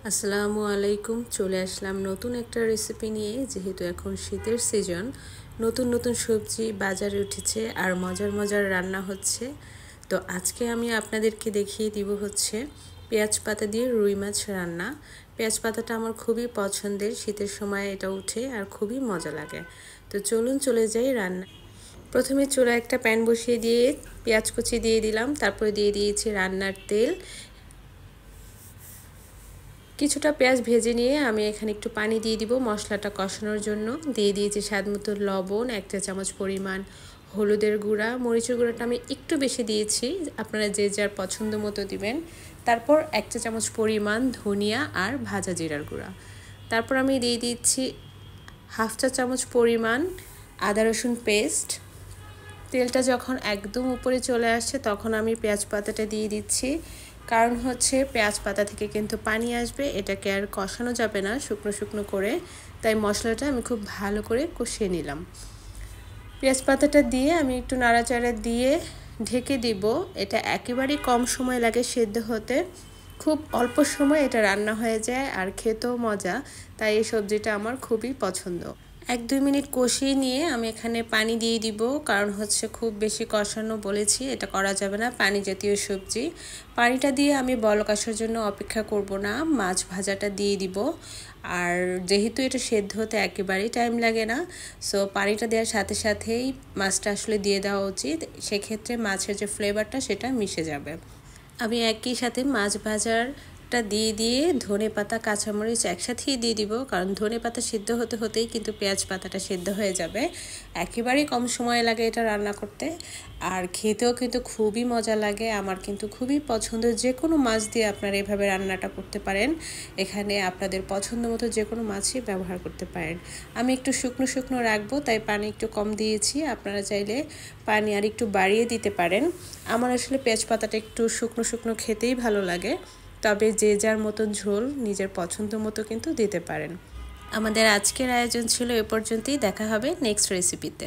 আসসালামু আলাইকুম। চলে আসলাম নতুন একটা রেসিপি নিয়ে। যেহেতু এখন শীতের সিজন, নতুন নতুন সবজি বাজারে উঠেছে আর মজার মজার রান্না হচ্ছে। তো আজকে আমি আপনাদেরকে দেখিয়ে দিব হচ্ছে পেঁয়াজ পাতা দিয়ে রুই মাছ রান্না। পেঁয়াজ পাতাটা আমার খুবই পছন্দের, শীতের সময় এটা উঠে আর খুবই মজা লাগে। তো চলুন চলে যাই রান্না। প্রথমে চুলায় একটা প্যান বসিয়ে দিয়ে পেঁয়াজ কুচি দিয়ে দিলাম, তারপরে দিয়ে দিয়েছি রান্নার তেল। কিছুটা পেঁয়াজ ভেজে নিয়ে আমি এখানে একটু পানি দিয়ে দিব মশলাটা কষানোর জন্য। দিয়ে দিয়েছি স্বাদমতো লবণ, 1 চা চামচ পরিমাণ হলুদের গুঁড়া, মরিচের গুঁড়াটা আমি একটু বেশি দিয়েছি, আপনারা যে যার পছন্দ মতো দিবেন। তারপর 1 চা চামচ পরিমাণ ধনিয়া আর ভাজা জিরার গুঁড়া। তারপর আমি দিয়ে দিচ্ছি 1/2 চা চামচ পরিমাণ আদা রসুন পেস্ট। তেলটা যখন একদম উপরে চলে আসছে তখন আমি পেঁয়াজ পাতাটা দিয়ে দিচ্ছি, কারণ হচ্ছে পেঁয়াজ পাতা থেকে কিন্তু পানি আসবে, এটাকে আর কষানো যাবে না শুকনো শুকনো করে। তাই মশলাটা আমি খুব ভালো করে কষিয়ে নিলাম। পেঁয়াজ পাতাটা দিয়ে আমি একটু নাড়াচাড়া দিয়ে ঢেকে দিব। এটা একেবারেই কম সময় লাগে সেদ্ধ হতে, খুব অল্প সময় এটা রান্না হয়ে যায় আর খেতেও মজা। তাই এই সবজিটা আমার খুবই পছন্দ। 1-2 মিনিট কষিয়ে নিয়ে আমি এখানে পানি দিয়ে দিব, কারণ হচ্ছে খুব বেশি কষানো বলেছি এটা করা যাবে না, পানি জাতীয় সবজি। পানিটা দিয়ে আমি বলক আসার জন্য অপেক্ষা করব না, মাছ ভাজাটা দিয়ে দিব। আর যেহেতু এটা সেদ্ধ হতে একেবারেই টাইম লাগে না, সো পানিটা দেওয়ার সাথে সাথেই মাছটা আসলে দিয়ে দেওয়া উচিত। সেক্ষেত্রে মাছের যে ফ্লেভারটা সেটা মিশে যাবে। আমি একই সাথে মাছ ভাজারটা দিয়ে ধনেপাতা কাঁচামরিচ একসাথেই দিয়ে দিব, কারণ ধনেপাতা সিদ্ধ হতে হতেই কিন্তু পেঁয়াজ পাতাটা সিদ্ধ হয়ে যাবে। একেবারেই কম সময় লাগে এটা রান্না করতে, আর খেতেও কিন্তু খুবই মজা লাগে। আমার কিন্তু খুবই পছন্দ। যে কোনো মাছ দিয়ে আপনারা এভাবে রান্নাটা করতে পারেন। এখানে আপনাদের পছন্দ মতো যে কোনো মাছই ব্যবহার করতে পারেন। আমি একটু শুকনো শুকনো রাখবো, তাই পানি একটু কম দিয়েছি। আপনারা চাইলে পানি আর একটু বাড়িয়ে দিতে পারেন। আমার আসলে পেঁয়াজ পাতাটা একটু শুকনো শুকনো খেতেই ভালো লাগে, তবে যে যার মতন ঝোল নিজের পছন্দ মতো কিন্তু দিতে পারেন। আমাদের আজকের আয়োজন ছিল এ পর্যন্তই। দেখা হবে নেক্সট রেসিপিতে।